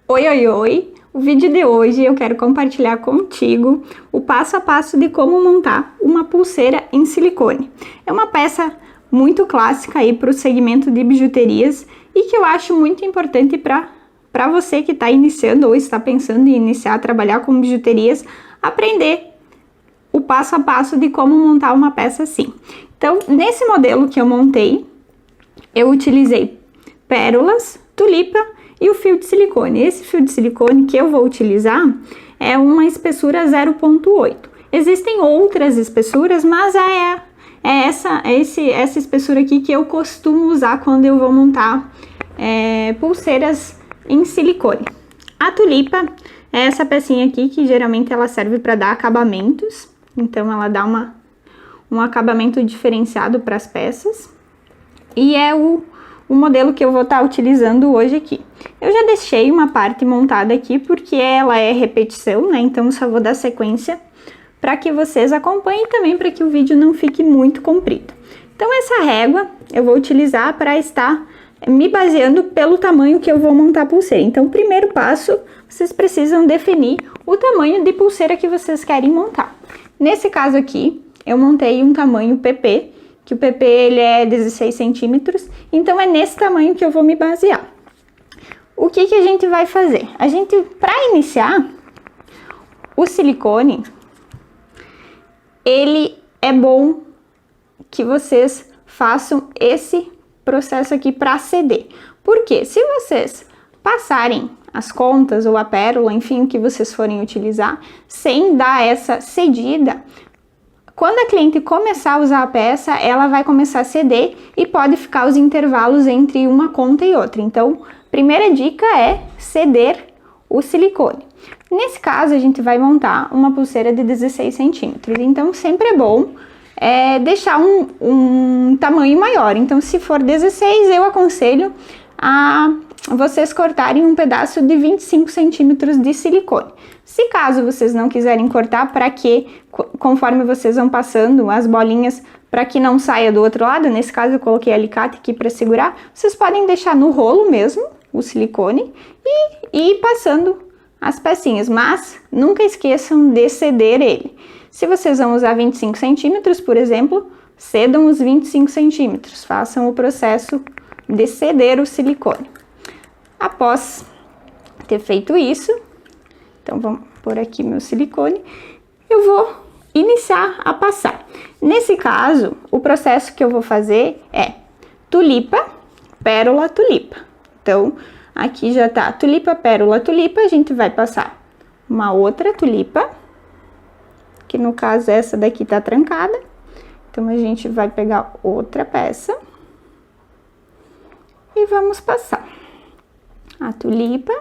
Oi, oi, oi! O vídeo de hoje eu quero compartilhar contigo o passo a passo de como montar uma pulseira em silicone. É uma peça muito clássica aí para o segmento de bijuterias e que eu acho muito importante para você que está iniciando ou está pensando em iniciar a trabalhar com bijuterias, aprender o passo a passo de como montar uma peça assim. Então, nesse modelo que eu montei, eu utilizei pérolas, tulipa e o fio de silicone. Esse fio de silicone que eu vou utilizar é uma espessura 0,8. Existem outras espessuras, mas essa espessura aqui que eu costumo usar quando eu vou montar pulseiras em silicone. A tulipa é essa pecinha aqui que geralmente ela serve para dar acabamentos, então ela dá um acabamento diferenciado para as peças. E é o modelo que eu vou estar utilizando hoje aqui. Eu já deixei uma parte montada aqui porque ela é repetição, né? Então eu só vou dar sequência para que vocês acompanhem também, para que o vídeo não fique muito comprido. Então essa régua eu vou utilizar para estar me baseando pelo tamanho que eu vou montar a pulseira. Então, primeiro passo, vocês precisam definir o tamanho de pulseira que vocês querem montar. Nesse caso aqui, eu montei um tamanho PP, que o PP ele é 16 centímetros, então é nesse tamanho que eu vou me basear. O que a gente vai fazer? Para iniciar, o silicone, ele é bom que vocês façam esse processo aqui para ceder. Porque se vocês passarem as contas ou a pérola, enfim, o que vocês forem utilizar, sem dar essa cedida, quando a cliente começar a usar a peça, ela vai começar a ceder e pode ficar os intervalos entre uma conta e outra. Então, primeira dica é ceder o silicone. Nesse caso, a gente vai montar uma pulseira de 16 centímetros. Então, sempre é bom deixar um tamanho maior. Então, se for 16, eu aconselho a vocês cortarem um pedaço de 25 centímetros de silicone. Se caso vocês não quiserem cortar, para que, conforme vocês vão passando as bolinhas, para que não saia do outro lado, nesse caso eu coloquei alicate aqui para segurar, vocês podem deixar no rolo mesmo, o silicone, e ir passando as pecinhas, mas nunca esqueçam de ceder ele. Se vocês vão usar 25 centímetros, por exemplo, cedam os 25 centímetros, façam o processo de ceder o silicone. Após ter feito isso, então vamos pôr aqui meu silicone, eu vou iniciar a passar. Nesse caso, o processo que eu vou fazer é tulipa, pérola, tulipa. Então, aqui já tá tulipa, pérola, tulipa, a gente vai passar uma outra tulipa, que no caso essa daqui tá trancada. Então, a gente vai pegar outra peça e vamos passar a tulipa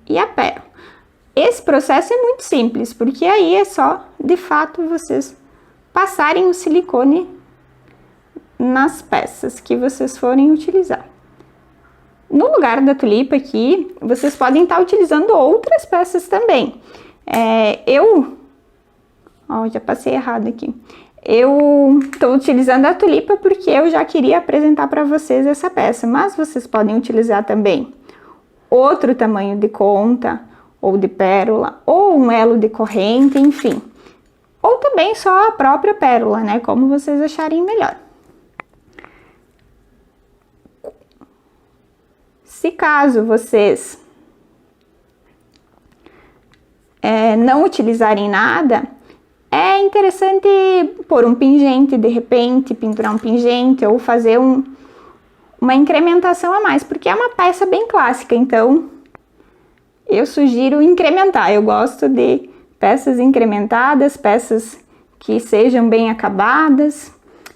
e a pérola. Esse processo é muito simples, porque aí é só, de fato, vocês passarem o silicone nas peças que vocês forem utilizar. No lugar da tulipa aqui, vocês podem estar utilizando outras peças também. Já passei errado aqui. Eu estou utilizando a tulipa porque eu já queria apresentar para vocês essa peça, mas vocês podem utilizar também outro tamanho de conta, ou de pérola, ou um elo de corrente, enfim. Ou também só a própria pérola, né? Como vocês acharem melhor. Se caso vocês não utilizarem nada, é interessante pôr um pingente, de repente, pinturar um pingente ou fazer uma incrementação a mais, porque é uma peça bem clássica, então eu sugiro incrementar. Eu gosto de peças incrementadas, peças que sejam bem acabadas.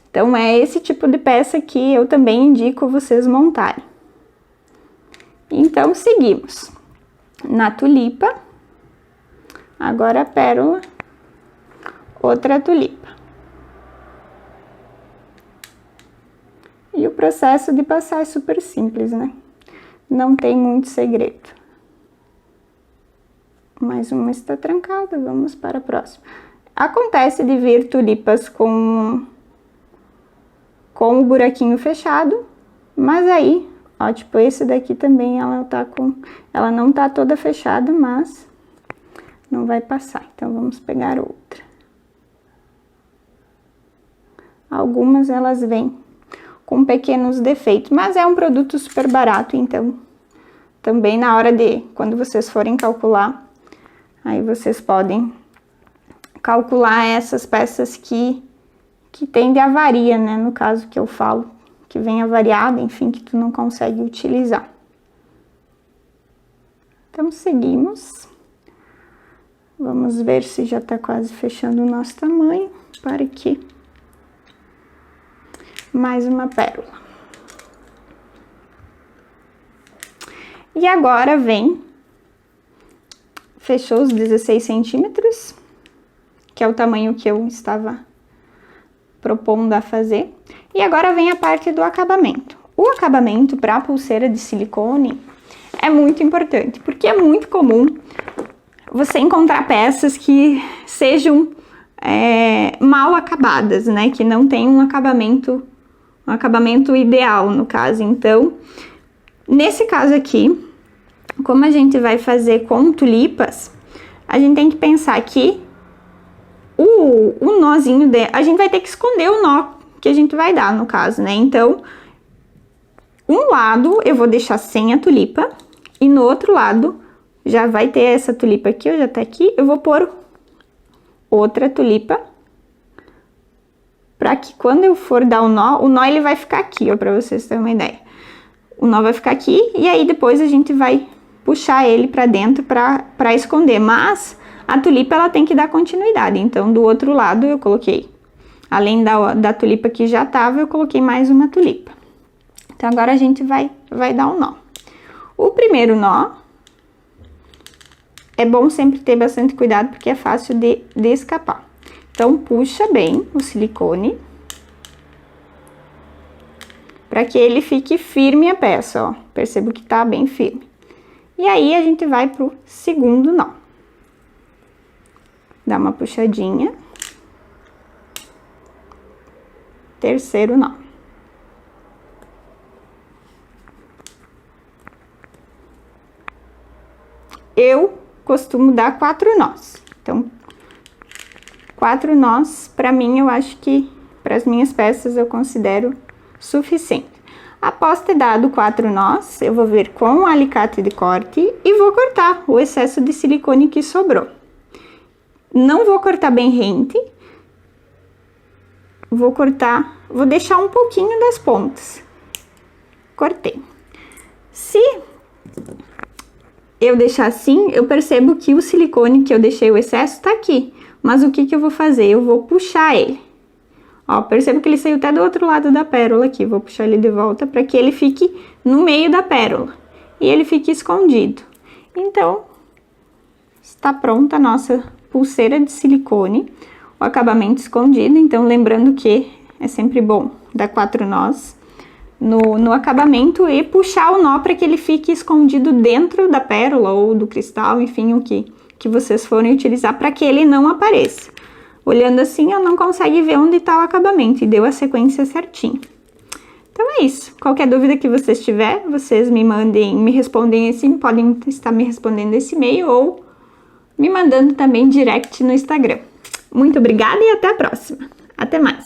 Então é esse tipo de peça que eu também indico vocês montarem. Então seguimos na tulipa, agora a pérola, outra tulipa. E o processo de passar é super simples, né? Não tem muito segredo. Mais uma está trancada, vamos para a próxima. Acontece de vir tulipas com o buraquinho fechado, mas aí Ó, tipo, esse daqui também, ela não tá toda fechada, mas não vai passar. Então, vamos pegar outra. Algumas, elas vêm com pequenos defeitos, mas é um produto super barato, então, também na hora quando vocês forem calcular, aí vocês podem calcular essas peças que tem de avaria, né, no caso que eu falo, que vem avariada, enfim, que tu não consegue utilizar. Então, seguimos. Vamos ver se já tá quase fechando o nosso tamanho, para aqui. Mais uma pérola. E agora fechou os 16 centímetros, que é o tamanho que eu estava propondo a fazer. E agora vem a parte do acabamento. O acabamento para a pulseira de silicone é muito importante, porque é muito comum você encontrar peças que sejam mal acabadas, né? Que não tem um acabamento ideal, no caso. Então, nesse caso aqui, como a gente vai fazer com tulipas, a gente tem que pensar que o nozinho a gente vai ter que esconder o nó que a gente vai dar, no caso, né? Então, um lado eu vou deixar sem a tulipa e no outro lado já vai ter essa tulipa aqui, ó, já tá aqui. Eu vou pôr outra tulipa para que quando eu for dar o nó ele vai ficar aqui, ó, para vocês terem uma ideia. O nó vai ficar aqui e aí depois a gente vai puxar ele para dentro para esconder, mas a tulipa ela tem que dar continuidade. Então, do outro lado eu coloquei, além da tulipa que já tava, eu coloquei mais uma tulipa. Então, agora a gente vai dar um nó. O primeiro nó, é bom sempre ter bastante cuidado, porque é fácil de escapar. Então, puxa bem o silicone, para que ele fique firme a peça, ó. Percebo que tá bem firme. E aí, a gente vai pro segundo nó. Dá uma puxadinha. Terceiro nó. Eu costumo dar 4 nós. Então, 4 nós, pra mim, eu acho que para as minhas peças eu considero suficiente. Após ter dado 4 nós, eu vou vir com o alicate de corte e vou cortar o excesso de silicone que sobrou. Não vou cortar bem rente, vou deixar um pouquinho das pontas. Cortei. Se eu deixar assim, eu percebo que o silicone que eu deixei o excesso tá aqui. Mas o que eu vou fazer? Eu vou puxar ele. Ó, percebo que ele saiu até do outro lado da pérola aqui. Vou puxar ele de volta para que ele fique no meio da pérola. E ele fique escondido. Então, está pronta a nossa pulseira de silicone. O acabamento escondido. Então, lembrando que é sempre bom dar 4 nós no acabamento e puxar o nó para que ele fique escondido dentro da pérola ou do cristal, enfim, o que vocês forem utilizar, para que ele não apareça. Olhando assim, eu não consigo ver onde está o acabamento e deu a sequência certinho. Então é isso. Qualquer dúvida que vocês tiverem, vocês me respondem assim, podem estar me respondendo esse e-mail ou me mandando também direct no Instagram. Muito obrigada e até a próxima. Até mais!